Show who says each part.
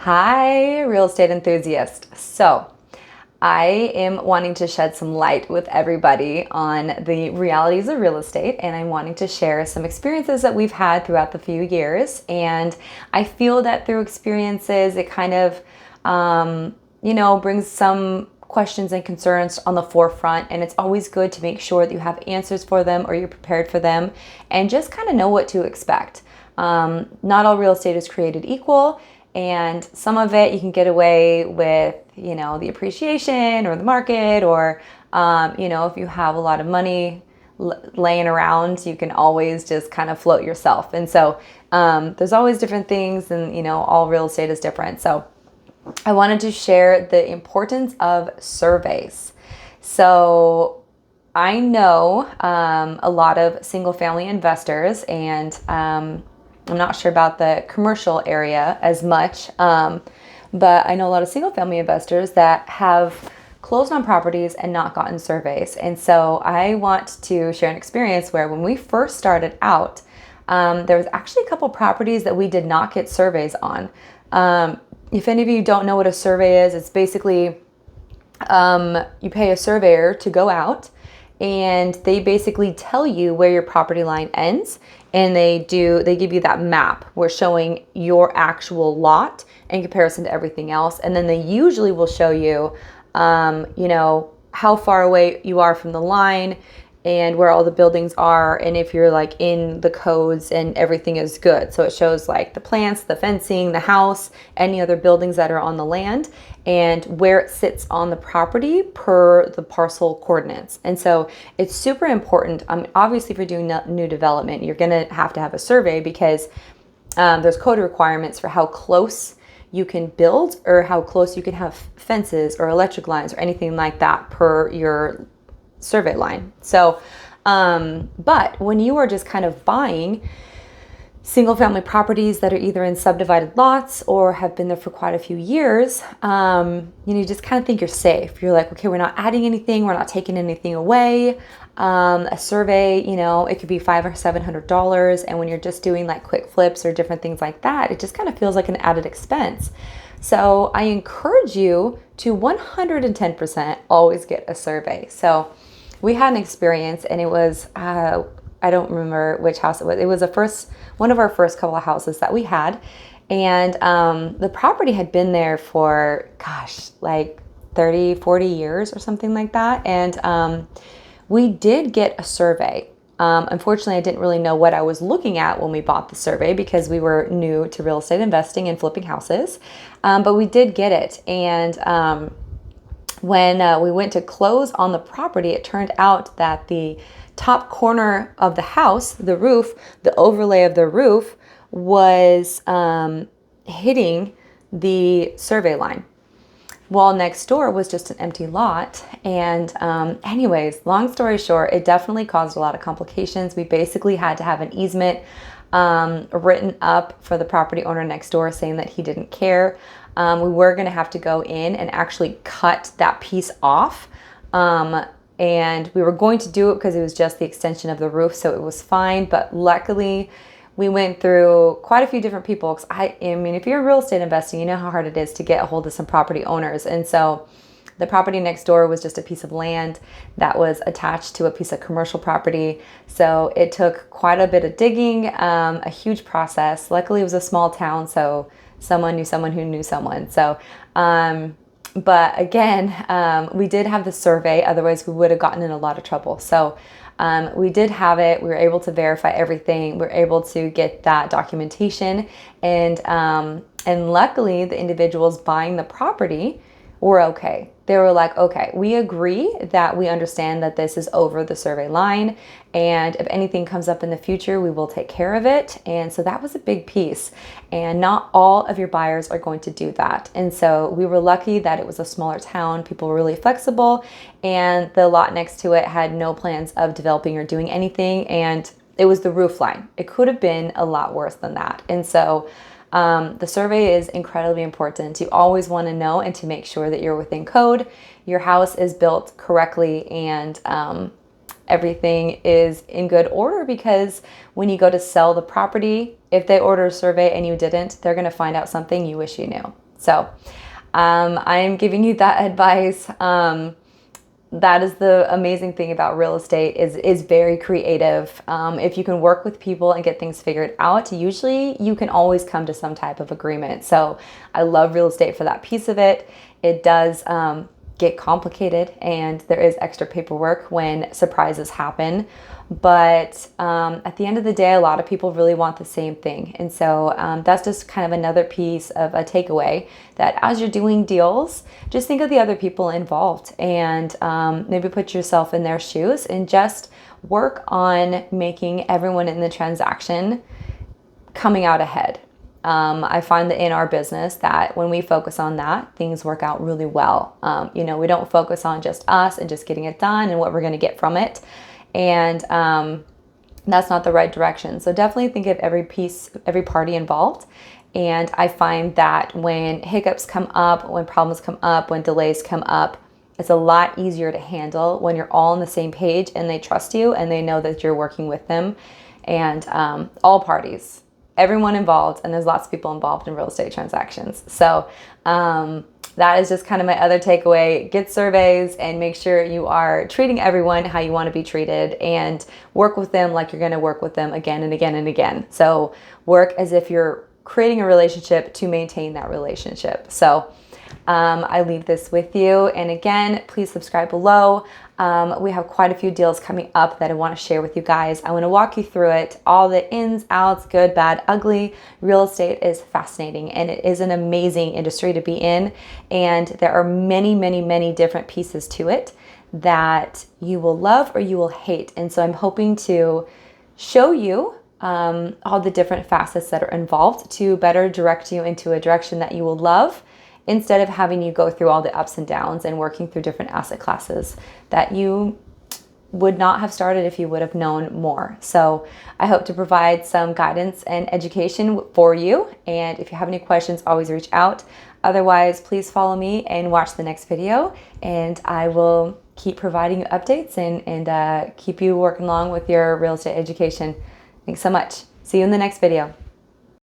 Speaker 1: Hi, real estate enthusiast. So, I am wanting to shed some light with everybody on the realities of real estate, and I'm wanting to share some experiences that we've had throughout the few years. And I feel that through experiences, it kind of, brings some questions and concerns on the forefront. And it's always good to make sure that you have answers for them or you're prepared for them and just kind of know what to expect. Not all real estate is created equal. And some of it you can get away with, the appreciation or the market, or, if you have a lot of money laying around, you can always just kind of float yourself. And so there's always different things, and, all real estate is different. So I wanted to share the importance of surveys. So I know a lot of single family investors, and I'm not sure about the commercial area as much, but I know a lot of single family investors that have closed on properties and not gotten surveys. And so I want to share an experience where when we first started out, there was actually a couple properties that we did not get surveys on. If any of you don't know what a survey is, it's basically you pay a surveyor to go out, and they basically tell you where your property line ends, and they give you that map where showing your actual lot in comparison to everything else. And then they usually will show you, how far away you are from the line and where all the buildings are, and if you're like in the codes and everything is good. So it shows like the plants, the fencing, the house, any other buildings that are on the land, and where it sits on the property per the parcel coordinates. And so it's super important. Obviously, if you're doing new development, you're gonna have to have a survey because there's code requirements for how close you can build or how close you can have fences or electric lines or anything like that per your survey line. So, but when you are just kind of buying single family properties that are either in subdivided lots or have been there for quite a few years, you just kind of think you're safe. You're like, okay, we're not adding anything. We're not taking anything away. A survey, it could be $500 or $700. And when you're just doing like quick flips or different things like that, it just kind of feels like an added expense. So I encourage you to 110% always get a survey. So we had an experience, and it was, I don't remember which house it was. It was one of our first couple of houses that we had. And the property had been there for, like 30, 40 years or something like that. And we did get a survey. Unfortunately, I didn't really know what I was looking at when we bought the survey because we were new to real estate investing and flipping houses. But we did get it. And when we went to close on the property, it turned out that the top corner of the house, the roof, the overlay of the roof was hitting the survey line. Well, next door was just an empty lot. And anyways, long story short, it definitely caused a lot of complications. We basically had to have an easement written up for the property owner next door saying that he didn't care. We were going to have to go in and actually cut that piece off. And we were going to do it because it was just the extension of the roof, so it was fine. But luckily, we went through quite a few different people. Because I mean, if you're real estate investing, you know how hard it is to get a hold of some property owners. And so the property next door was just a piece of land that was attached to a piece of commercial property. So it took quite a bit of digging, a huge process. Luckily, it was a small town, so someone knew someone who knew someone. So, but again, we did have the survey. Otherwise, we would have gotten in a lot of trouble. So we did have it. We were able to verify everything. We were able to get that documentation. And luckily, the individuals buying the property were okay. They were like, okay, we agree that we understand that this is over the survey line. And if anything comes up in the future, we will take care of it. And so that was a big piece. And not all of your buyers are going to do that. And so we were lucky that it was a smaller town. People were really flexible. And the lot next to it had no plans of developing or doing anything. And it was the roof line. It could have been a lot worse than that. And so the survey is incredibly important. You always want to know and to make sure that you're within code, your house is built correctly, and everything is in good order, because when you go to sell the property, if they order a survey and you didn't, they're going to find out something you wish you knew. So I'm giving you that advice. That is the amazing thing about real estate is very creative. If you can work with people and get things figured out, usually you can always come to some type of agreement. So I love real estate for that piece of it. It does get complicated and there is extra paperwork when surprises happen. But at the end of the day, a lot of people really want the same thing. And so that's just kind of another piece of a takeaway, that as you're doing deals, just think of the other people involved and maybe put yourself in their shoes and just work on making everyone in the transaction coming out ahead. I find that in our business that when we focus on that, things work out really well. We don't focus on just us and just getting it done and what we're going to get from it. And that's not the right direction. So definitely think of every piece, every party involved. And I find that when hiccups come up, when problems come up, when delays come up, it's a lot easier to handle when you're all on the same page and they trust you and they know that you're working with them. And all parties, everyone involved, and there's lots of people involved in real estate transactions. So that is just kind of my other takeaway. Get surveys and make sure you are treating everyone how you want to be treated and work with them like you're going to work with them again and again and again. So work as if you're creating a relationship to maintain that relationship. So I leave this with you. And again, please subscribe below. We have quite a few deals coming up that I want to share with you guys. I want to walk you through it, all the ins, outs, good, bad, ugly. Real estate is fascinating and it is an amazing industry to be in. And there are many, many, many different pieces to it that you will love or you will hate. And so I'm hoping to show you all the different facets that are involved to better direct you into a direction that you will love, instead of having you go through all the ups and downs and working through different asset classes that you would not have started if you would have known more. So I hope to provide some guidance and education for you. And if you have any questions, always reach out. Otherwise, please follow me and watch the next video. And I will keep providing you updates and keep you working along with your real estate education. Thanks so much. See you in the next video.